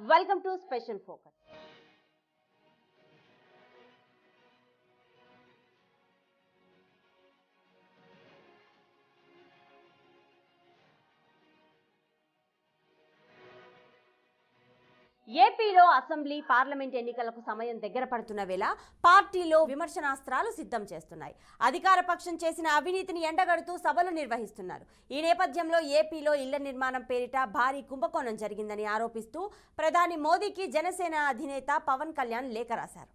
Welcome to Special Focus. ఏపీలో assembly parliament ఎన్నికలకు సమయం దగ్గర పడుతున్న వేళ పార్టీలో విమర్శనాస్త్రాలు సిద్ధం చేస్తున్నాయి. అధికార పక్షం చేసిన అవినీతిని ఎండగడుతూ సభలు నిర్వహిస్తున్నారు. ఈ నేపథ్యంలో ఏపీలో ఇళ్ల నిర్మాణం పేరిట భారీ కుంభకోణం జరిగిందని ఆరోపిస్తూ ప్రధాని మోదీకి జనసేన అధినేత పవన్ కళ్యాణ్ లేఖ రాశారు.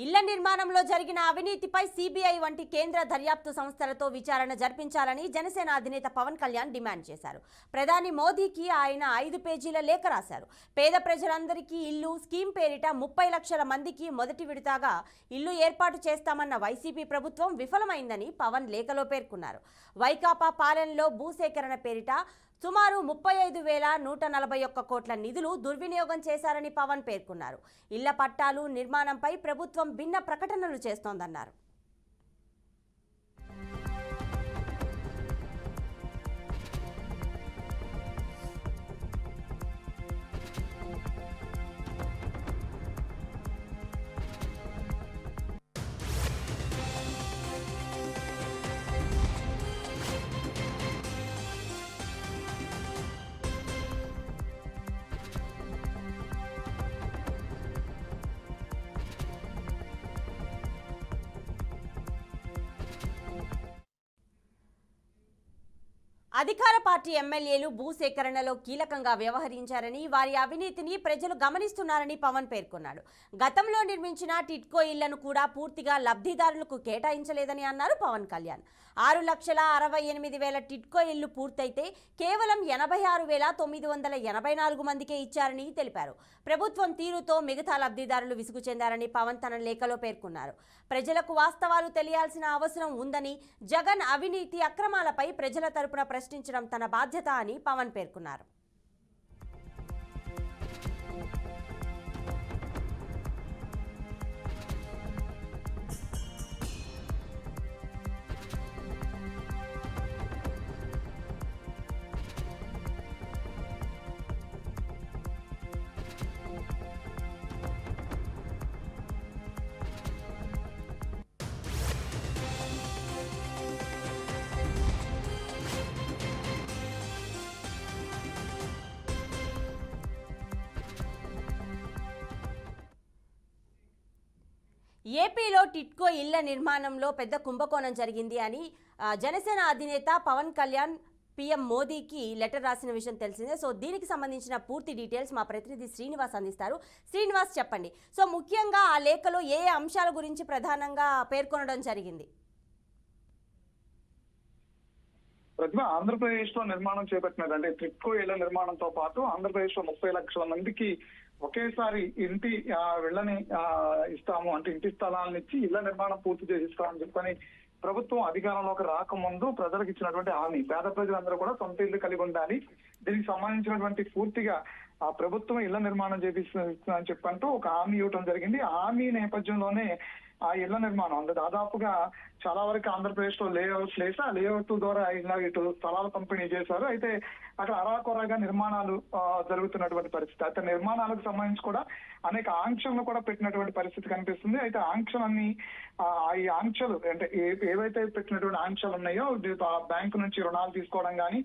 ఇళ్ల నిర్మాణంలో జరిగిన అవినీతిపై సిబిఐ వంటి కేంద్ర దర్యాప్తు సంస్థలతో విచారణ జరిపించాలని జనసేన అధినేత పవన్ కళ్యాణ్ డిమాండ్ చేశారు. ప్రధాని మోదీకి ఆయన 5 పేజీల లేఖ రాశారు. పేద ప్రజలందరికీ ఇల్లు స్కీమ్ పేరిట 30 లక్షల మందికి మొదటి విడతగా ఇల్లు ఏర్పాటు చేస్తామన్న వైసీపీ ప్రభుత్వం విఫలమైందని పవన్ లేఖలో పేర్కొన్నారు. వైకాపా పాలనలో భూసేకరణ పేరిట సుమారు 35,141 కోట్ల నిధులు దుర్వినియోగం చేశారని పవన్ పేర్కొన్నారు. ఇళ్ల పట్టాలు నిర్మాణంపై ప్రభుత్వం భిన్న ప్రకటనలు చేస్తోందన్నారు. అధికార పార్టీ ఎమ్మెల్యేలు భూసేకరణలో కీలకంగా వ్యవహరించారని, వారి అవినీతిని ప్రజలు గమనిస్తున్నారని పవన్ పేర్కొన్నాడు. గతంలో నిర్మించిన టిట్కో ఇళ్లను కూడా పూర్తిగా లబ్ధిదారులకు కేటాయించలేదని అన్నారు పవన్ కళ్యాణ్. 6,68,000 టిట్కో ఇళ్లు పూర్తయితే కేవలం 86,984 మందికే ఇచ్చారని తెలిపారు. ప్రభుత్వం తీరుతో మిగతా లబ్ధిదారులు విసుగు చెందారని పవన్ తన లేఖలో పేర్కొన్నారు. ప్రజలకు వాస్తవాలు తెలియాల్సిన అవసరం ఉందని, జగన్ అవినీతి అక్రమాలపై ప్రజల తరపున ప్రశ్నించడం తన బాధ్యత అని పవన్ పేర్కొన్నారు. ఏపీలో టిట్కో ఇళ్ల నిర్మాణంలో పెద్ద కుంభకోణం జరిగింది అని జనసేన అధినేత పవన్ కళ్యాణ్ పీఎం మోదీకి లెటర్ రాసిన విషయం తెలిసిందే. సో దీనికి సంబంధించిన పూర్తి డీటెయిల్స్ మా ప్రతినిధి శ్రీనివాస్ అందిస్తారు. శ్రీనివాస్ చెప్పండి. సో ముఖ్యంగా ఆ లేఖలో ఏ అంశాల గురించి ప్రధానంగా పేర్కొనడం జరిగింది? ప్రతిభ ఆంధ్రప్రదేశ్ లో నిర్మాణం చేపట్టినది అంటే టిట్కో ఇళ్ల నిర్మాణంతో పాటు ఆంధ్రప్రదేశ్ లో 30 లక్షల మందికి ఒకేసారి ఇంటి ఇళ్లని ఇస్తాము అంటే ఇంటి స్థలాలను ఇచ్చి ఇళ్ల నిర్మాణం పూర్తి చేసిస్తామని చెప్పని ప్రభుత్వం అధికారంలోకి రాకముందు ప్రజలకు ఇచ్చినటువంటి హామీ. పేద ప్రజలందరూ కూడా సొంత ఇల్లు కలిగి ఉండాలి, దీనికి సంబంధించినటువంటి పూర్తిగా ఆ ప్రభుత్వం ఇళ్ల నిర్మాణం చేపిస్తుందని చెప్పంటూ ఒక హామీ ఇవ్వడం జరిగింది. ఆ హామీ నేపథ్యంలోనే ఆ ఇళ్ల నిర్మాణం అంటే దాదాపుగా చాలా వరకు ఆంధ్రప్రదేశ్ లో లేఅవుట్ లేసి ఆ లేఅవుట్ ద్వారా ఇటు స్థలాలు పంపిణీ చేశారు. అయితే అక్కడ అరాకొరగా నిర్మాణాలు జరుగుతున్నటువంటి పరిస్థితి. అయితే నిర్మాణాలకు సంబంధించి కూడా అనేక ఆంక్షలను కూడా పెట్టినటువంటి పరిస్థితి కనిపిస్తుంది. అయితే ఆంక్షలన్నీ ఈ ఆంక్షలు అంటే ఏవైతే పెట్టినటువంటి ఆంక్షలు ఉన్నాయో బ్యాంకు నుంచి రుణాలు తీసుకోవడం కానీ,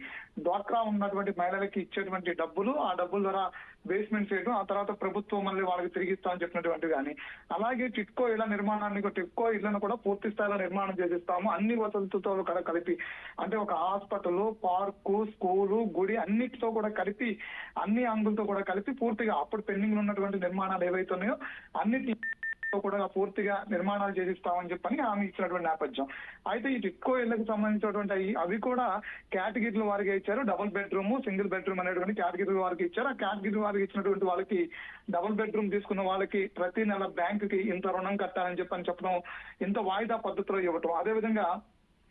డ్వాక్రా ఉన్నటువంటి మహిళలకి ఇచ్చేటువంటి డబ్బులు, ఆ డబ్బుల ద్వారా బేస్మెంట్ చేయడం, ఆ తర్వాత ప్రభుత్వం మళ్ళీ వాళ్ళకి తిరిగిస్తామని చెప్పినటువంటి కానీ, అలాగే టిట్కో ఇళ్ల నిర్మాణాన్ని టిట్కో ఇళ్లను కూడా పూర్తి స్థాయిలో నిర్మాణం చేసిస్తాము అన్ని వసతులతో కూడా కలిపి అంటే ఒక హాస్పిటల్, పార్కు, స్కూలు, గుడి అన్నిటితో కూడా కలిపి అన్ని అంగులతో కూడా కలిపి పూర్తిగా అప్పుడు పెండింగ్ ఉన్నటువంటి నిర్మాణాలు ఏవైతే ఉన్నాయో అన్నిటి కూడా పూర్తిగా నిర్మాణాలు చేసిస్తామని చెప్పని హామీ ఇచ్చినటువంటి నేపథ్యం. అయితే ఈ టిట్కో ఇళ్లకు సంబంధించినటువంటి అవి కూడా కేటగిరీల వారికి ఇచ్చారు. డబుల్ బెడ్రూమ్, సింగిల్ బెడ్రూమ్ అనేటువంటి కేటగిరీ వారికి ఇచ్చారు. ఆ కేటగిరీ వారికి ఇచ్చినటువంటి వాళ్ళకి డబుల్ బెడ్రూమ్ తీసుకున్న వాళ్ళకి ప్రతి నెల బ్యాంకుకి ఇంత రుణం కట్టాలని చెప్పడం, ఇంత వాయిదా పద్ధతిలో ఇవ్వటం, అదేవిధంగా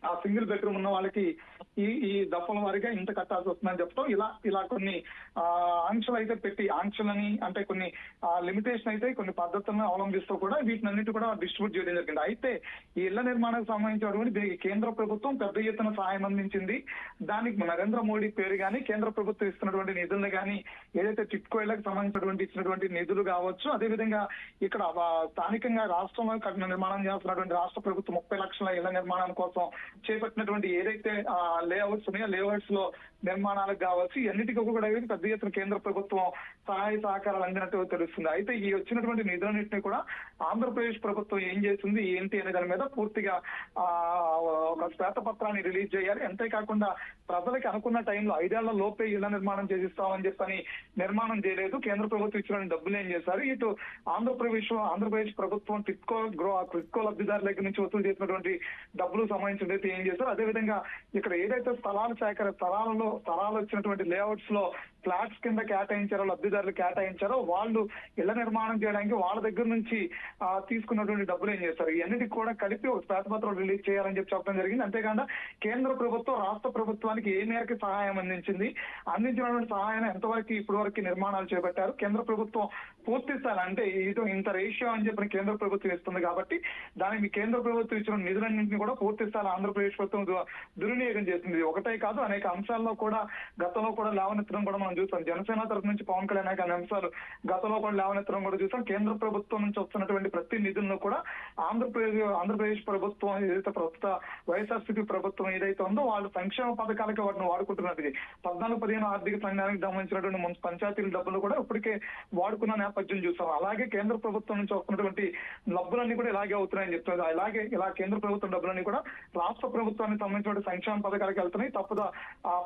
ఆ సింగిల్ బెడ్రూమ్ ఉన్న వాళ్ళకి ఈ దఫల వారిగా ఇంత కట్టాల్సి వస్తుందని చెప్తాం. ఇలా కొన్ని ఆంక్షలు అయితే పెట్టి, ఆంక్షలని అంటే కొన్ని లిమిటేషన్ అయితే కొన్ని పద్ధతులను అవలంబిస్తూ కూడా వీటినన్నిటి కూడా డిస్ట్రిబ్యూట్ చేయడం జరిగింది. అయితే ఈ ఇళ్ల నిర్మాణానికి సంబంధించినటువంటి దీనికి కేంద్ర ప్రభుత్వం పెద్ద ఎత్తున సహాయం అందించింది. దానికి నరేంద్ర మోడీ పేరు కానీ, కేంద్ర ప్రభుత్వం ఇస్తున్నటువంటి నిధులను కానీ, ఏదైతే టిట్కో ఇళ్లకు సంబంధించినటువంటి ఇచ్చినటువంటి నిధులు కావచ్చు, అదేవిధంగా ఇక్కడ స్థానికంగా రాష్ట్రంలో నిర్మాణం చేస్తున్నటువంటి రాష్ట్ర ప్రభుత్వం 30 లక్షల ఇళ్ల నిర్మాణం కోసం చేపట్టినటువంటి ఏదైతే లేఅవుట్స్ ఉన్నాయో, లేఅవుట్స్ లో నిర్మాణాలకు కావచ్చు, అన్నిటికీ కూడా పెద్ద ఎత్తున కేంద్ర ప్రభుత్వం సహాయ సహకారాలు అందినట్టు తెలుస్తుంది. అయితే ఈ వచ్చినటువంటి నిధులన్నింటినీ కూడా ఆంధ్రప్రదేశ్ ప్రభుత్వం ఏం చేస్తుంది ఏంటి అనే దాని మీద పూర్తిగా ఒక శ్వేతపత్రాన్ని రిలీజ్ చేయాలి. అంతేకాకుండా ప్రజలకి అనుకున్న టైంలో 5 ఏళ్ల లోపే ఇళ్ల నిర్మాణం చేసిస్తామని చెప్పని నిర్మాణం చేయలేదు. కేంద్ర ప్రభుత్వం ఇచ్చిన డబ్బులు ఏం చేశారు, ఇటు ఆంధ్రప్రదేశ్ ప్రభుత్వం టిట్కో లబ్ధిదారుల దగ్గర నుంచి వసూలు చేసినటువంటి డబ్బులు సంబంధించినట్టు ఏం చేశారు. అదేవిధంగా ఇక్కడ ఏదైతే స్థలాలు వచ్చినటువంటి లేఅవుట్స్ లో ఫ్లాట్స్ కింద కేటాయించారో, లబ్ధిదారులు కేటాయించారో, వాళ్ళు ఇళ్ల నిర్మాణం చేయడానికి వాళ్ళ దగ్గర నుంచి తీసుకున్నటువంటి డబ్బులు ఏం చేస్తారు, ఇవన్నిటికి కూడా కలిపి ఒక శ్వేతపత్రం రిలీజ్ చేయాలని చెప్పడం జరిగింది. అంతేకాకుండా కేంద్ర ప్రభుత్వం రాష్ట్ర ప్రభుత్వానికి ఏ మేరకు సహాయం అందించినటువంటి సహాయాన్ని ఎంతవరకు ఇప్పటి వరకు నిర్మాణాలు చేపట్టారు, కేంద్ర ప్రభుత్వం పూర్తి స్థాయి అంటే ఇంత రేషియో అని చెప్పిన కేంద్ర ప్రభుత్వం ఇస్తుంది కాబట్టి దానికి కేంద్ర ప్రభుత్వం ఇచ్చిన నిధులన్నింటినీ కూడా పూర్తి స్థాయి ఆంధ్రప్రదేశ్ ప్రభుత్వం దుర్వినియోగం చేస్తుంది. ఒకటే కాదు, అనేక అంశాల్లో కూడా గతంలో కూడా లేవనెత్తడం కూడా మనం చూస్తాం. జనసేన తరఫు నుంచి పవన్ కళ్యాణ్ అనేక అంశాలు గతంలో కూడా లేవనెత్తడం కూడా చూస్తాం. కేంద్ర ప్రభుత్వం నుంచి వస్తున్నటువంటి ప్రతి నిధులను కూడా ఆంధ్రప్రదేశ్ ప్రభుత్వం ఏదైతే ప్రస్తుత వైఎస్ఆర్సీపీ ప్రభుత్వం ఏదైతే ఉందో వాళ్ళు సంక్షేమ పథకాలకి వాటిని వాడుకుంటున్నది. 14-15 ఆర్థిక సంఘానికి సంబంధించినటువంటి పంచాయతీల డబ్బులు కూడా ఇప్పటికే వాడుకున్న నేపథ్యం చూస్తాం. అలాగే కేంద్ర ప్రభుత్వం నుంచి వస్తున్నటువంటి డబ్బులన్నీ కూడా ఇలాగే అవుతున్నాయని చెప్తున్నారు. ఇలా కేంద్ర ప్రభుత్వం డబ్బులన్నీ కూడా రాష్ట్ర ప్రభుత్వానికి సంబంధించిన సంక్షేమ పథకాలకు వెళ్తున్నాయి,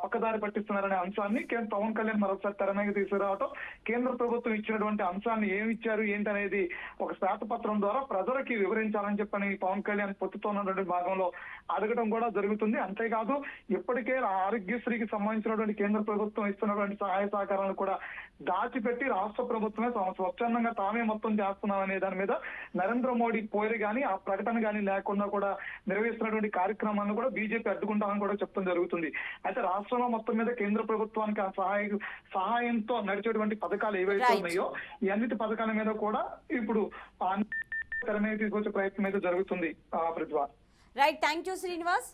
పక్కదారి పట్టిస్తున్నారనే అంశాన్ని పవన్ కళ్యాణ్ మరొకసారి తెర మీద తీసుకురావటం, కేంద్ర ప్రభుత్వం ఇచ్చినటువంటి అంశాన్ని ఏమి ఇచ్చారు ఏంటనేది ఒక శ్వేతపత్రం ద్వారా ప్రజలకి వివరించాలని చెప్పని పవన్ కళ్యాణ్ పొత్తుతున్నటువంటి భాగంలో అడగడం కూడా జరుగుతుంది. అంతేకాదు ఇప్పటికే ఆరోగ్యశ్రీకి సంబంధించినటువంటి కేంద్ర ప్రభుత్వం ఇస్తున్నటువంటి సహాయ సహకారాలను కూడా దాచిపెట్టి రాష్ట్ర ప్రభుత్వమే స్వచ్ఛందంగా తామే మొత్తం చేస్తున్నాం అనే దాని మీద నరేంద్ర మోడీ పోరు గానీ ఆ ప్రకటన గానీ లేకుండా కూడా నిర్వహిస్తున్నటువంటి కార్యక్రమాలను కూడా బీజేపీ అడ్డుకుంటామని కూడా చెప్పడం జరుగుతుంది. అయితే రాష్ట్రంలో మొత్తం మీద కేంద్ర ప్రభుత్వానికి సహాయంతో నడిచేటువంటి పథకాలు ఏవైతే ఉన్నాయో ఈ అన్నిటి పథకాల మీద కూడా ఇప్పుడు తెర మీద తీసుకొచ్చే ప్రయత్నం అయితే జరుగుతుంది. Pratibha. Right, thank you Srinivas.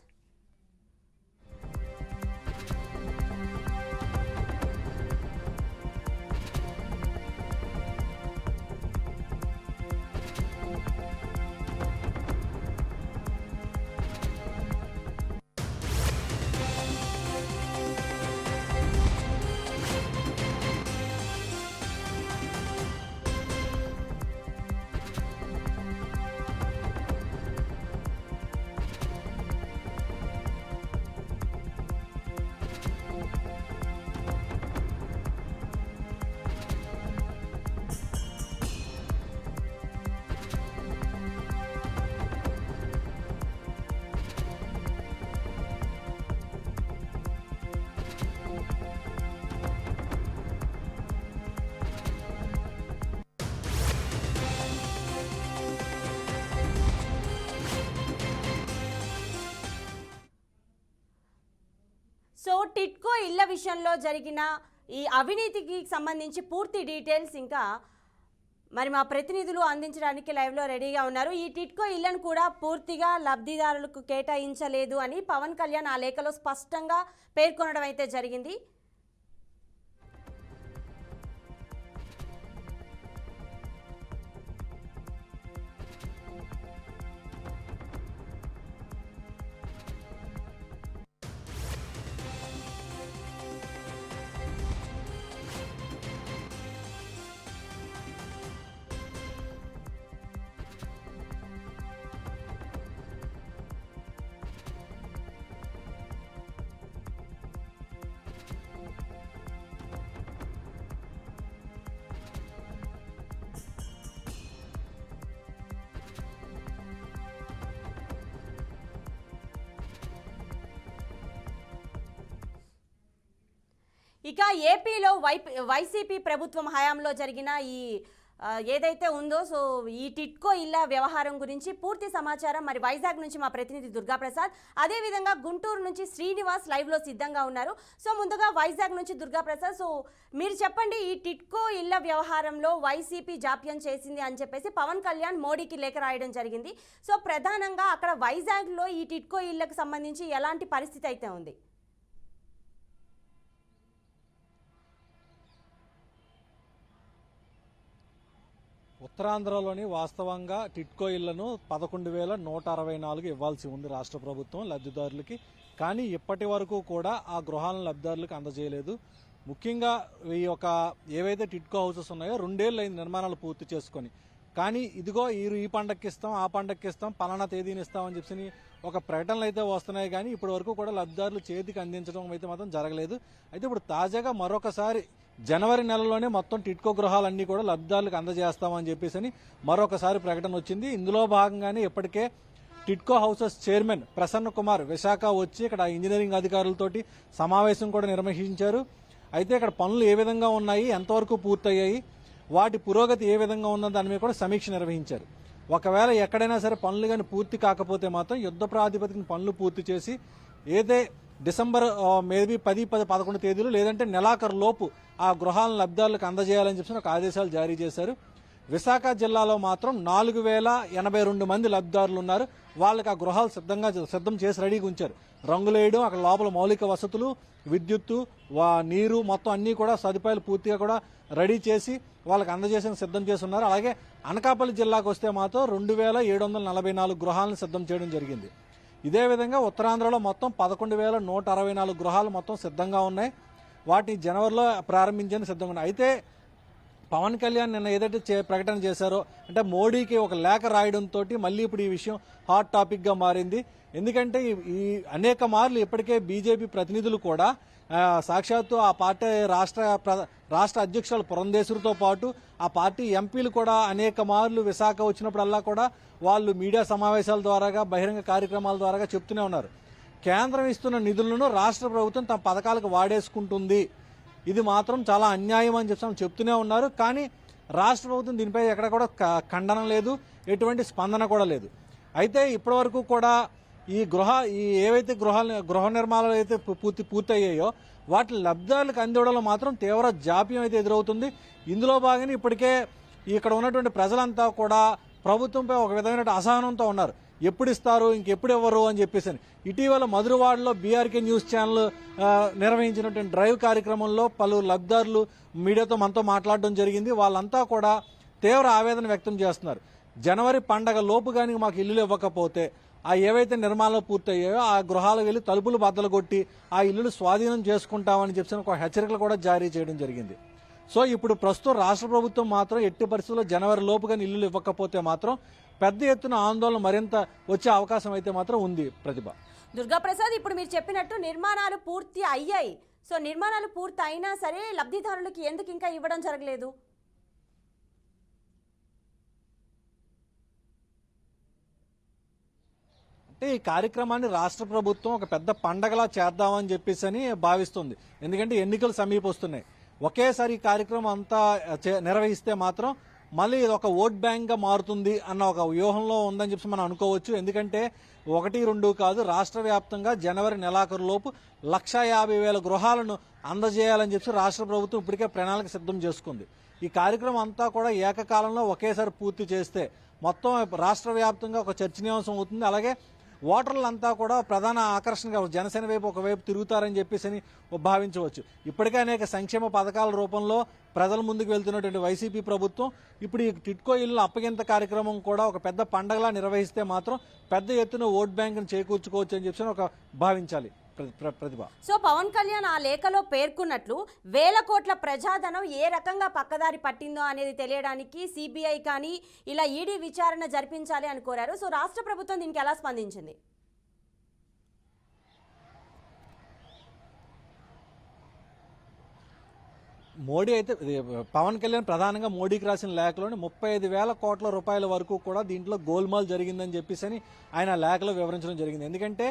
So TIDCO ఇళ్ల విషయంలో జరిగిన ఈ అవినీతికి సంబంధించి పూర్తి డీటెయిల్స్ ఇంకా మరి మా ప్రతినిధులు అందించడానికి లైవ్లో రెడీగా ఉన్నారు. ఈ టిట్కో ఇళ్లను కూడా పూర్తిగా లబ్ధిదారులకు కేటాయించలేదు అని పవన్ కళ్యాణ్ ఆ లేఖలో స్పష్టంగా పేర్కొనడం అయితే జరిగింది. ఇక ఏపీలో వైసీపీ ప్రభుత్వం హయాంలో జరిగిన ఈ ఏదైతే ఉందో సో ఈ టిట్కో ఇళ్ల వ్యవహారం గురించి పూర్తి సమాచారం మరి వైజాగ్ నుంచి మా ప్రతినిధి దుర్గాప్రసాద్, అదేవిధంగా గుంటూరు నుంచి శ్రీనివాస్ లైవ్లో సిద్ధంగా ఉన్నారు. సో ముందుగా వైజాగ్ నుంచి దుర్గాప్రసాద్, సో మీరు చెప్పండి, ఈ టిట్కో ఇళ్ల వ్యవహారంలో వైసీపీ జాప్యం చేసింది అని చెప్పేసి పవన్ కళ్యాణ్ మోడీకి లేఖ రాయడం జరిగింది. సో ప్రధానంగా అక్కడ వైజాగ్లో ఈ టిట్కో ఇళ్లకు సంబంధించి ఎలాంటి పరిస్థితి అయితే ఉంది? ఉత్తరాంధ్రలోని వాస్తవంగా టిట్కో ఇళ్లను 11,164 ఇవ్వాల్సి ఉంది రాష్ట్ర ప్రభుత్వం లబ్ధిదారులకి. కానీ ఇప్పటి వరకు కూడా ఆ గృహాలను లబ్ధిదారులకు అందజేయలేదు. ముఖ్యంగా ఈ యొక్క ఏవైతే టిట్కో హౌసెస్ ఉన్నాయో 2 ఏళ్ళు అయింది నిర్మాణాలు పూర్తి చేసుకొని. కానీ ఇదిగో ఈ పండక్కి ఇస్తాం, ఆ పండక్కి ఇస్తాం, పలానా తేదీని ఇస్తామని చెప్పి ఒక ప్రకటనలు అయితే వస్తున్నాయి. కానీ ఇప్పటి వరకు కూడా లబ్ధిదారులు చేతికి అందించడం అయితే మాత్రం జరగలేదు. అయితే ఇప్పుడు తాజాగా మరొకసారి జనవరి నెలలోనే మొత్తం టిట్కో గృహాలన్నీ కూడా లబ్ధిదారులకు అందజేస్తామని చెప్పేసి మరొకసారి ప్రకటన వచ్చింది. ఇందులో భాగంగానే ఇప్పటికే టిట్కో హౌసెస్ చైర్మన్ ప్రసన్న కుమార్ విశాఖ వచ్చి ఇక్కడ ఇంజనీరింగ్ అధికారులతోటి సమావేశం కూడా నిర్వహించారు. అయితే ఇక్కడ పనులు ఏ విధంగా ఉన్నాయి, ఎంతవరకు పూర్తయ్యాయి, వాటి పురోగతి ఏ విధంగా ఉందో దాని మీద కూడా సమీక్ష నిర్వహించారు. ఒకవేళ ఎక్కడైనా సరే పనులు కానీ పూర్తి కాకపోతే మాత్రం యుద్ధ ప్రాతిపదికన పనులు పూర్తి చేసి ఏదే డిసెంబర్ మేబీ 10-11 తేదీలు లేదంటే నెలాఖరు లోపు ఆ గృహాలను లబ్ధిదారులకు అందజేయాలని చెప్పి ఒక ఆదేశాలు జారీ చేశారు. విశాఖ జిల్లాలో మాత్రం 4,082 మంది లబ్ధిదారులు ఉన్నారు. వాళ్ళకి ఆ గృహాలు సిద్ధం చేసి రెడీగా ఉంచారు. రంగులేయడం, అక్కడ లోపల మౌలిక వసతులు, విద్యుత్తు, నీరు మొత్తం అన్ని కూడా సదుపాయాలు పూర్తిగా కూడా రెడీ చేసి వాళ్ళకి అందజేసిన సిద్ధం చేసి ఉన్నారు. అలాగే అనకాపల్లి జిల్లాకు వస్తే మాత్రం 2,744 గృహాలను సిద్ధం చేయడం జరిగింది. ఇదే విధంగా ఉత్తరాంధ్రలో మొత్తం 11,164 గృహాలు మొత్తం సిద్ధంగా ఉన్నాయి. వాటిని జనవరిలో ప్రారంభించేందుకు సిద్ధంగా ఉన్నాయి. అయితే పవన్ కళ్యాణ్ నిన్న ఏదైతే ప్రకటన చేశారో అంటే మోడీకి ఒక లేఖ రాయడంతో మళ్ళీ ఇప్పుడు ఈ విషయం హాట్ టాపిక్ గా మారింది. ఎందుకంటే ఈ అనేక మార్లు ఇప్పటికే బీజేపీ ప్రతినిధులు కూడా సాక్షాత్తు ఆ పార్టీ రాష్ట్ర అధ్యక్షులు పురంధేశ్వరితో పాటు ఆ పార్టీ ఎంపీలు కూడా అనేక మార్లు విశాఖ వచ్చినప్పుడల్లా కూడా వాళ్ళు మీడియా సమావేశాల ద్వారా బహిరంగ కార్యక్రమాల ద్వారా చెప్తూనే ఉన్నారు, కేంద్రం ఇస్తున్న నిధులను రాష్ట్ర ప్రభుత్వం తమ పథకాలకు వాడేసుకుంటుంది, ఇది మాత్రం చాలా అన్యాయం అని చెప్తూనే ఉన్నారు. కానీ రాష్ట్ర ప్రభుత్వం దీనిపై ఎక్కడ కూడా ఖండన లేదు, ఎటువంటి స్పందన కూడా లేదు. అయితే ఇప్పటివరకు కూడా ఈ ఏవైతే గృహ నిర్మాణాలు అయితే పూర్తయ్యాయో వాటి లబ్ధిదారులకు అందివ్వడంలో మాత్రం తీవ్ర జాప్యం అయితే ఎదురవుతుంది. ఇందులో భాగంగా ఇప్పటికే ఇక్కడ ఉన్నటువంటి ప్రజలంతా కూడా ప్రభుత్వంపై ఒక విధమైన అసహనంతో ఉన్నారు. ఎప్పుడు ఇస్తారు, ఇంకెప్పుడు ఇవ్వరు అని చెప్పేసి. ఇటీవల మధురవాడలో బీఆర్కే న్యూస్ ఛానల్ నిర్వహించినటువంటి డ్రైవ్ కార్యక్రమంలో పలువురు లబ్ధిదారులు మీడియాతో మనతో మాట్లాడడం జరిగింది. వాళ్ళంతా కూడా తీవ్ర ఆవేదన వ్యక్తం చేస్తున్నారు. జనవరి పండగ లోపు కానీ మాకు ఇల్లులు ఇవ్వకపోతే ఆ ఏవైతే నిర్మాణాలు పూర్తయ్యాయో ఆ గృహాలకు వెళ్ళి తలుపులు బద్దలు కొట్టి ఆ ఇల్లులు స్వాధీనం చేసుకుంటామని చెప్పి ఒక హెచ్చరికలు కూడా జారీ చేయడం జరిగింది. సో ఇప్పుడు ప్రస్తుతం రాష్ట్ర ప్రభుత్వం మాత్రం ఎట్టి పరిస్థితుల్లో జనవరి లోపుగా ఇల్లులు ఇవ్వకపోతే మాత్రం పెద్ద ఎత్తున ఆందోళన మరింత వచ్చే అవకాశం అయితే మాత్రం ఉంది. ప్రతిభ, దుర్గాప్రసాద్, ఇప్పుడు మీరు చెప్పినట్టు నిర్మాణాలు పూర్తి అయ్యాయి. సో నిర్మాణాలు పూర్తి అయినా సరే లబ్ధిదారులకి ఎందుకు ఇంకా ఇవ్వడం జరగలేదు? అంటే ఈ కార్యక్రమాన్ని రాష్ట్ర ప్రభుత్వం ఒక పెద్ద పండగలా చేద్దామని చెప్పేసి భావిస్తుంది. ఎందుకంటే ఎన్నికలు సమీపొస్తున్నాయి. ఒకేసారి ఈ కార్యక్రమం అంతా నిర్వహిస్తే మాత్రం మళ్ళీ ఇది ఒక ఓట్ బ్యాంక్ గా మారుతుంది అన్న ఒక వ్యూహంలో ఉందని చెప్పి మనం అనుకోవచ్చు. ఎందుకంటే 1-2 కాదు, రాష్ట్ర వ్యాప్తంగా జనవరి నెలాఖరు లోపు 150,000 గృహాలను అందజేయాలని చెప్పి రాష్ట్ర ప్రభుత్వం ఇప్పటికే ప్రణాళిక సిద్ధం చేసుకుంది. ఈ కార్యక్రమం అంతా కూడా ఏకకాలంలో ఒకేసారి పూర్తి చేస్తే మొత్తం రాష్ట్ర వ్యాప్తంగా ఒక చర్చనీయాంశం అవుతుంది. అలాగే ఓటర్లంతా కూడా ప్రధాన ఆకర్షణగా జనసేన వైపు ఒకవైపు తిరుగుతారని చెప్పేసి భావించవచ్చు. ఇప్పటికే అనేక సంక్షేమ పథకాల రూపంలో ప్రజల ముందుకు వెళ్తున్నటువంటి వైసీపీ ప్రభుత్వం ఇప్పుడు ఈ టిట్కో ఇళ్ల అప్పగింత కార్యక్రమం కూడా ఒక పెద్ద పండగలా నిర్వహిస్తే మాత్రం పెద్ద ఎత్తున ఓట్ బ్యాంకును చేకూర్చుకోవచ్చు అని చెప్పి ఒక భావించాలి. ప్రతిభ, సో పవన్ కళ్యాణ్ ఆ లేఖలో పేర్కొన్నట్లు 1,000 కోట్ల ప్రజాధనం ఏ రకంగా పక్కదారి పట్టిందో అనేది తెలియడానికి సిబిఐ కానీ ఇలా ఈడీ విచారణ జరిపించాలి అని కోరారు. సో రాష్ట్ర ప్రభుత్వం దీనికి ఎలా స్పందించింది? మోడీ అయితే పవన్ కళ్యాణ్ ప్రధానంగా మోడీకి రాసిన లేఖలోని 35,000 కోట్ల రూపాయల వరకు కూడా దీంట్లో గోల్మాల్ జరిగిందని చెప్పేసి ఆయన లేఖలో వివరించడం జరిగింది. ఎందుకంటే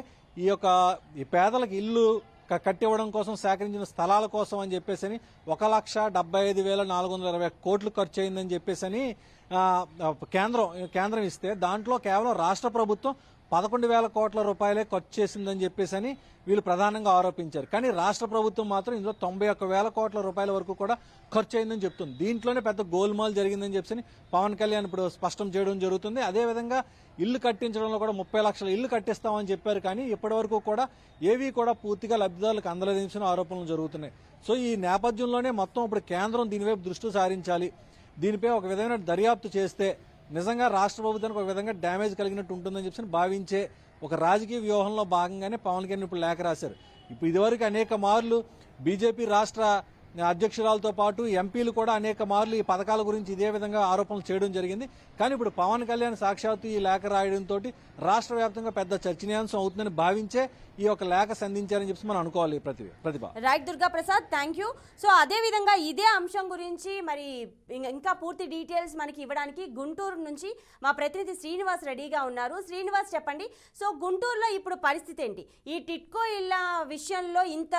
ఈ పేదలకు ఇల్లు కట్టివ్వడం కోసం సేకరించిన స్థలాల కోసం అని చెప్పేసి 1,75,420 కోట్లు ఖర్చు అయిందని చెప్పేసి కేంద్రం ఇస్తే దాంట్లో కేవలం రాష్ట్ర ప్రభుత్వం 11,000 కోట్ల రూపాయలే ఖర్చు చేసిందని చెప్పేసి వీళ్ళు ప్రధానంగా ఆరోపించారు. కానీ రాష్ట్ర ప్రభుత్వం మాత్రం ఇందులో 91,000 కోట్ల రూపాయల వరకు కూడా ఖర్చు అయిందని చెప్తుంది. దీంట్లోనే పెద్ద గోల్మాల్ జరిగిందని చెప్పేసి పవన్ కళ్యాణ్ ఇప్పుడు స్పష్టం చేయడం జరుగుతుంది. అదేవిధంగా ఇల్లు కట్టించడంలో కూడా 30 లక్షల ఇల్లు కట్టిస్తామని చెప్పారు. కానీ ఇప్పటివరకు కూడా ఏవి కూడా పూర్తిగా లబ్ధిదారులకు అందలేదని ఆరోపణలు జరుగుతున్నాయి. సో ఈ నేపథ్యంలోనే మొత్తం ఇప్పుడు కేంద్రం దీనివైపు దృష్టి సారించాలి, దీనిపై ఒక విధమైన దర్యాప్తు చేస్తే నిజంగా రాష్ట్ర ప్రభుత్వానికి ఒక విధంగా డ్యామేజ్ కలిగినట్టు ఉంటుందని చెప్పి భావించే ఒక రాజకీయ వ్యూహంలో భాగంగానే పవన్ కళ్యాణ్ ఇప్పుడు లేఖ రాశారు. ఇప్పుడు ఇదివరకు అనేక మార్లు బీజేపీ రాష్ట్ర అధ్యక్షురాలతో పాటు ఎంపీలు కూడా అనేక మార్లు ఈ పథకాల గురించి ఇదే విధంగా ఆరోపణలు చేయడం జరిగింది. కానీ ఇప్పుడు పవన్ కళ్యాణ్ సాక్షాత్తు ఈ లేఖ రాయడంతో రాష్ట్ర వ్యాప్తంగా పెద్ద చర్చనీయాంశం అవుతుందని భావించే ఈ యొక్క లేఖ సంధించారని చెప్పి మనం అనుకోవాలి. Pratibha right Durga Prasad, thank you. So అదే విధంగా ఇదే అంశం గురించి మరి ఇంకా పూర్తి డీటెయిల్స్ మనకి ఇవ్వడానికి గుంటూరు నుంచి మా ప్రతినిధి శ్రీనివాస్ రెడీగా ఉన్నారు. శ్రీనివాస్, చెప్పండి. సో గుంటూరులో ఇప్పుడు పరిస్థితి ఏంటి? ఈ టిట్కో ఇళ్ల విషయంలో ఇంత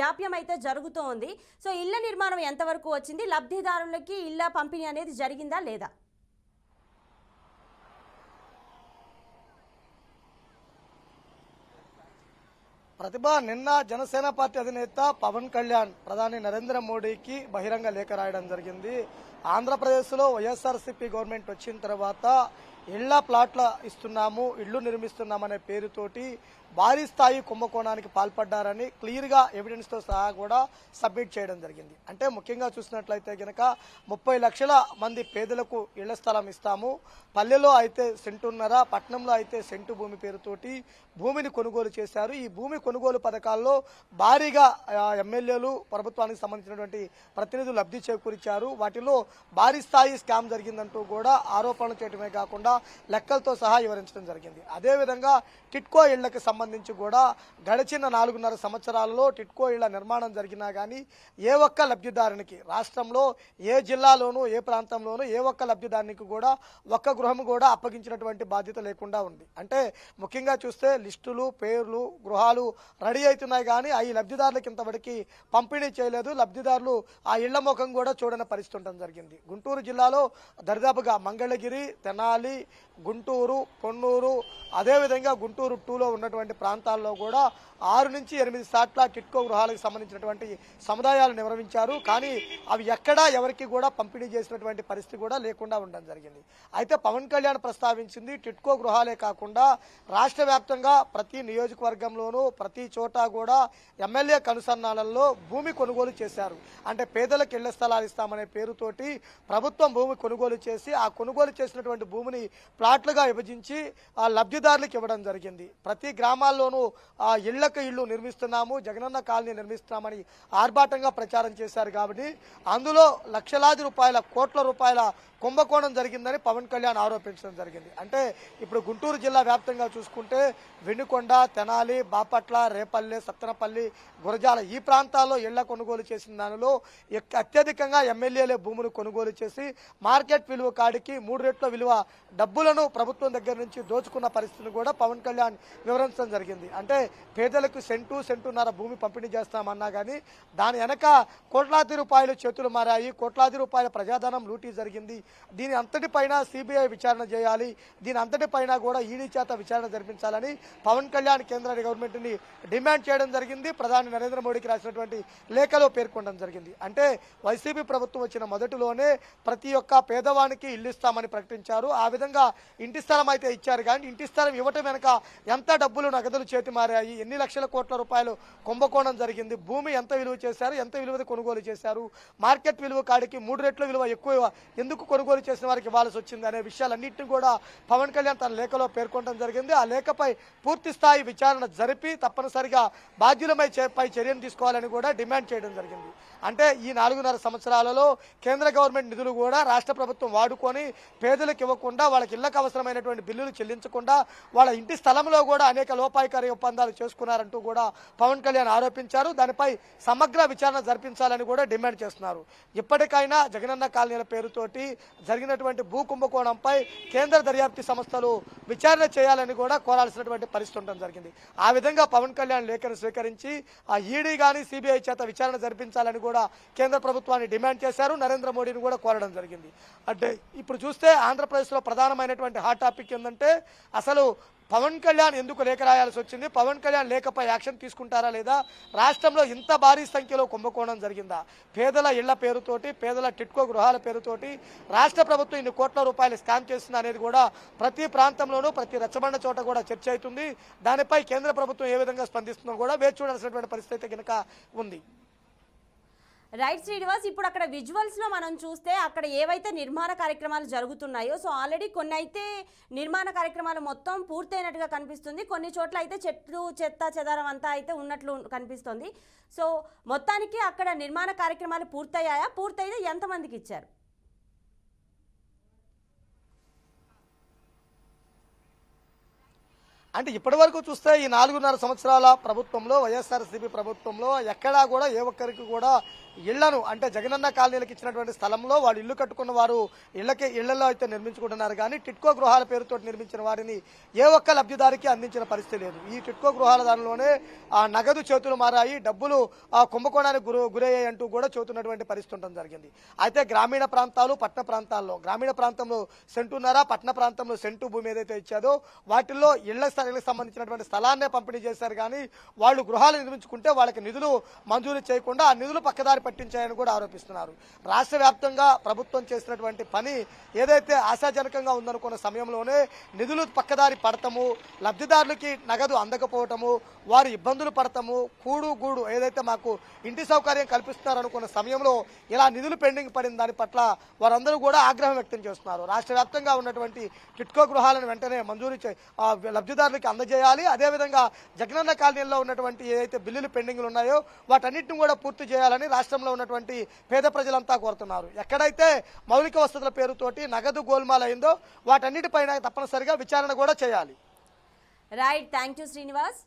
జాప్యం అయితే జరుగుతోంది. సో ఇళ్ల నిర్మాణం ఎంతవరకు వచ్చింది? లబ్ధిదారులకి ఇళ్ల పంపిణీ అనేది జరిగిందా లేదా? ప్రతిభ, నిన్న జనసేన పార్టీ అధినేత పవన్ కళ్యాణ్ ప్రధాని నరేంద్ర మోడీకి బహిరంగ లేఖ రాయడం జరిగింది. ఆంధ్రప్రదేశ్లో వైఎస్ఆర్సీపీ గవర్నమెంట్ వచ్చిన తర్వాత ఇళ్ల ప్లాట్ల ఇస్తున్నాము, ఇళ్లు నిర్మిస్తున్నామనే పేరుతోటి భారీ స్థాయి కుంభకోణానికి పాల్పడ్డారని క్లియర్గా ఎవిడెన్స్తో సహా కూడా సబ్మిట్ చేయడం జరిగింది. అంటే ముఖ్యంగా చూసినట్లయితే కనుక 30 లక్షల మంది పేదలకు ఇళ్ల స్థలం ఇస్తాము, పల్లెలో అయితే సెంటున్నర, పట్టణంలో అయితే సెంటు భూమి పేరుతోటి భూమిని కొనుగోలు చేశారు. ఈ భూమి కొనుగోలు పథకాల్లో భారీగా ఎమ్మెల్యేలు, ప్రభుత్వానికి సంబంధించినటువంటి ప్రతినిధులు లబ్ధి చేకూర్చారు. వాటిలో భారీ స్థాయి స్కామ్ జరిగిందంటూ కూడా ఆరోపణలు చేయడమే కాకుండా లెక్కలతో సహా వివరించడం జరిగింది. అదేవిధంగా టిట్కో ఇళ్లకు సంబంధించి కూడా గడిచిన 4.5 సంవత్సరాలలో టిట్కో ఇళ్ల నిర్మాణం జరిగినా కానీ ఏ ఒక్క లబ్ధిదారునికి, రాష్ట్రంలో ఏ జిల్లాలోనూ ఏ ప్రాంతంలోనూ ఏ ఒక్క లబ్ధిదారునికి కూడా ఒక్క గృహం కూడా అప్పగించినటువంటి బాధ్యత లేకుండా ఉంది. అంటే ముఖ్యంగా చూస్తే లిస్టులు, పేర్లు, గృహాలు రెడీ అవుతున్నాయి కానీ ఆ లబ్ధిదారులకు ఇంతవరకు పంపిణీ చేయలేదు. లబ్ధిదారులు ఆ ఇళ్ల ముఖం కూడా చూడని పరిస్థితి ఉండడం జరిగింది. గుంటూరు జిల్లాలో దరిదాపుగా మంగళగిరి, తెనాలి, గుంటూరు, పొన్నూరు, అదేవిధంగా గుంటూరు 2లో ఉన్నటువంటి ప్రాంతాల్లో కూడా 6 నుంచి 8 సార్ల టిట్కో గృహాలకు సంబంధించినటువంటి సముదాయాలు నిర్వహించారు. కానీ అవి ఎక్కడా ఎవరికి కూడా పంపిణీ చేసినటువంటి పరిస్థితి కూడా లేకుండా ఉండడం జరిగింది. అయితే పవన్ కళ్యాణ్ ప్రస్తావించింది టిట్కో గృహాలే కాకుండా రాష్ట్ర వ్యాప్తంగా ప్రతి నియోజకవర్గంలోనూ ప్రతి చోట కూడా ఎమ్మెల్యే కనుసన్నాలలో భూమి కొనుగోలు చేశారు. అంటే పేదలకు ఇళ్ల స్థలాలు ఇస్తామనే పేరుతోటి ప్రభుత్వం భూమి కొనుగోలు చేసి ఆ కొనుగోలు చేసినటువంటి భూమిని ప్లాట్లుగా విభజించి ఆ లబ్ధిదారులకు ఇవ్వడం జరిగింది. ప్రతి గ్రామాల్లోనూ ఇళ్లకు ఇళ్లు నిర్మిస్తున్నాము, జగనన్న కాలనీ నిర్మిస్తున్నామని ఆర్భాటంగా ప్రచారం చేశారు. కాబట్టి అందులో లక్షలాది రూపాయల, కోట్ల రూపాయల కుంభకోణం జరిగిందని పవన్ కళ్యాణ్ ఆరోపించడం జరిగింది. అంటే ఇప్పుడు గుంటూరు జిల్లా వ్యాప్తంగా చూసుకుంటే వెనుకొండ, తెనాలి, బాపట్ల, రేపల్లె, సత్తెనపల్లి, గురజాల ఈ ప్రాంతాల్లో ఇళ్ల కొనుగోలు చేసిన దానిలో అత్యధికంగా ఎమ్మెల్యేలే భూములు కొనుగోలు చేసి మార్కెట్ విలువ కాడికి 3 రెట్ల విలువ డబ్బులను ప్రభుత్వం దగ్గర నుంచి దోచుకున్న పరిస్థితిని కూడా పవన్ కళ్యాణ్ వివరించడం జరిగింది. అంటే పేదలకు సెంటున్నర భూమి పంపిణీ చేస్తామన్నా కానీ దాని వెనక కోట్లాది రూపాయలు చేతులు మారాయి, కోట్లాది రూపాయల ప్రజాధనం లూటీ జరిగింది. దీని అంతటిపైన సిబిఐ విచారణ చేయాలి, దీని అంతటిపైన కూడా ఈడీ చేత విచారణ జరిపించాలని పవన్ కళ్యాణ్ కేంద్ర గవర్నమెంట్ని డిమాండ్ చేయడం జరిగింది. ప్రధాని నరేంద్ర మోడీకి రాసినటువంటి లేఖలో పేర్కొనడం జరిగింది. అంటే వైసీపీ ప్రభుత్వం వచ్చిన మొదటిలోనే ప్రతి ఒక్క పేదవానికి ఇల్లు ఇస్తామని ప్రకటించారు. ఆ విధంగా ఇంటి స్థలం అయితే ఇచ్చారు. కానీ ఇంటి స్థలం ఇవ్వటం వెనక ఎంత డబ్బులు నగదులు చేతి మారాయి, ఎన్ని లక్షల కోట్ల రూపాయలు కుంభకోణం జరిగింది, భూమి ఎంత విలువ చేశారు, ఎంత విలువ కొనుగోలు చేశారు, మార్కెట్ విలువ కాడికి 3 రెట్ల విలువ ఎక్కువ ఎందుకు కొనుగోలు చేసిన వారికి ఇవ్వాల్సి వచ్చింది అనే విషయాలన్నింటినీ కూడా పవన్ కళ్యాణ్ తన లేఖలో పేర్కొనడం జరిగింది. ఆ లేఖపై పూర్తి స్థాయి విచారణ జరిపి తప్పనిసరిగా బాధ్యులపై చర్యలు తీసుకోవాలని కూడా డిమాండ్ చేయడం జరిగింది. అంటే ఈ 4.5 సంవత్సరాలలో కేంద్ర గవర్నమెంట్ నిధులు కూడా రాష్ట్ర ప్రభుత్వం వాడుకొని పేదలకు ఇవ్వకుండా వాళ్ళ వాళ్ళకి ఇళ్లకు అవసరమైనటువంటి బిల్లులు చెల్లించకుండా వాళ్ళ ఇంటి స్థలంలో కూడా అనేక లోపాయికారి ఒప్పందాలు చేసుకున్నారంటూ కూడా పవన్ కళ్యాణ్ ఆరోపించారు. దానిపై సమగ్ర విచారణ జరిపించాలని కూడా డిమాండ్ చేస్తున్నారు. ఇప్పటికైనా జగనన్న కాలనీల పేరుతోటి జరిగినటువంటి భూ కుంభకోణంపై కేంద్ర దర్యాప్తు సంస్థలు విచారణ చేయాలని కూడా కోరాల్సినటువంటి పరిస్థితి ఉండడం జరిగింది. ఆ విధంగా పవన్ కళ్యాణ్ లేఖను స్వీకరించి ఆ ఈడీ కానీ సిబిఐ చేత విచారణ జరిపించాలని కూడా కేంద్ర ప్రభుత్వాన్ని డిమాండ్ చేశారు. నరేంద్ర మోడీని కూడా కోరడం జరిగింది. అంటే ఇప్పుడు చూస్తే ఆంధ్రప్రదేశ్లో ప్రధానమైనటువంటి హాట్ టాపిక్ ఏంటంటే అసలు పవన్ కళ్యాణ్ ఎందుకు లేఖ రాయాల్సి వచ్చింది, పవన్ కళ్యాణ్ లేఖపై యాక్షన్ తీసుకుంటారా లేదా, రాష్ట్రంలో ఇంత భారీ సంఖ్యలో కుంభకోణం జరిగిందా, పేదల ఇళ్ల పేరుతోటి పేదల టిట్కో గృహాల పేరుతోటి రాష్ట్ర ప్రభుత్వం ఇన్ని కోట్ల రూపాయలు స్కామ్ చేస్తుంది అనేది కూడా ప్రతి ప్రాంతంలోనూ ప్రతి రచ్చబండ చోట కూడా చర్చ అవుతుంది. దానిపై కేంద్ర ప్రభుత్వం ఏ విధంగా స్పందిస్తుందో కూడా వేచి చూడాల్సినటువంటి పరిస్థితి కనుక ఉంది. రైట్ శ్రీనివాస్, ఇప్పుడు అక్కడ విజువల్స్లో మనం చూస్తే అక్కడ ఏవైతే నిర్మాణ కార్యక్రమాలు జరుగుతున్నాయో సో ఆల్రెడీ కొన్ని అయితే నిర్మాణ కార్యక్రమాలు మొత్తం పూర్తయినట్టుగా కనిపిస్తుంది. కొన్ని చోట్ల అయితే చెత్త చెదారం అంతా అయితే ఉన్నట్లు కనిపిస్తుంది. సో మొత్తానికి అక్కడ నిర్మాణ కార్యక్రమాలు పూర్తయ్యాయా, పూర్తయితే ఎంతమందికి ఇచ్చారు? అంటే ఇప్పటి వరకు చూస్తే ఈ 4.5 సంవత్సరాల ప్రభుత్వంలో వైఎస్ఆర్సీపీ ప్రభుత్వంలో ఎక్కడా కూడా ఏ ఒక్కరికి కూడా ఇళ్లను అంటే జగనన్న కాలనీలకు ఇచ్చినటువంటి స్థలంలో వాళ్ళు ఇల్లు కట్టుకున్న వారు ఇళ్లలో అయితే నిర్మించుకుంటున్నారు. కానీ టిట్కో గృహాల పేరుతో నిర్మించిన వారిని ఏ ఒక్క లబ్ధిదారికి అందించిన పరిస్థితి లేదు. ఈ టిట్కో గృహాల దానిలోనే నగదు చేతులు మారాయి, డబ్బులు కుంభకోణానికి గురయ్యాయి అంటూ కూడా చెబుతున్నటువంటి పరిస్థితి ఉండడం జరిగింది. అయితే గ్రామీణ ప్రాంతాలు పట్టణ ప్రాంతాల్లో గ్రామీణ ప్రాంతంలో సెంటున్నర, పట్టణ ప్రాంతంలో సెంటు భూమి ఏదైతే ఇచ్చాదో వాటిల్లో ఇళ్ల స్థలాలకు సంబంధించినటువంటి స్థలాన్నే పంపిణీ చేశారు. కానీ వాళ్ళు గృహాలు నిర్మించుకుంటే వాళ్ళకి నిధులు మంజూరు చేయకుండా ఆ నిధులు పక్కదారి పట్టించాయని కూడా ఆరోపిస్తున్నారు. రాష్ట్ర వ్యాప్తంగా ప్రభుత్వం చేసినటువంటి పని ఏదైతే ఆశాజనకంగా ఉందనుకున్న సమయంలోనే నిధులు పక్కదారి పడటము, లబ్ధిదారులకి నగదు అందకపోవటము, వారు ఇబ్బందులు పడటము, గూడు ఏదైతే మాకు ఇంటి సౌకర్యం కల్పిస్తున్నారనుకున్న సమయంలో ఇలా నిధులు పెండింగ్ పడిన దాని పట్ల వారందరూ కూడా ఆగ్రహం వ్యక్తం చేస్తున్నారు. రాష్ట్ర వ్యాప్తంగా ఉన్నటువంటి టిట్కో గృహాలను వెంటనే మంజూరు లబ్ధిదారులకి అందజేయాలి. అదేవిధంగా జగనన్న కాలనీలో ఉన్నటువంటి ఏదైతే బిల్లులు పెండింగ్లు ఉన్నాయో వాటన్నిటిని కూడా పూర్తి చేయాలని రాష్ట్రంలో ఉన్నటువంటి పేద ప్రజలంతా కోరుతున్నారు. ఎక్కడైతే మౌలిక వసతుల పేరుతోటి నగదు గోల్మాల్ అయిందో వాటన్నిటిపైన తప్పనిసరిగా విచారణ కూడా చేయాలి. Right, thank you Srinivas.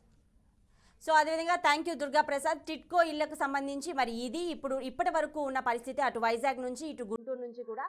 So అదేవిధంగా థ్యాంక్ యూ దుర్గా ప్రసాద్. టిట్కో ఇళ్లకు సంబంధించి మరి ఇది ఇప్పటి వరకు ఉన్న పరిస్థితి అటు వైజాగ్ నుంచి ఇటు గుంటూరు నుంచి కూడా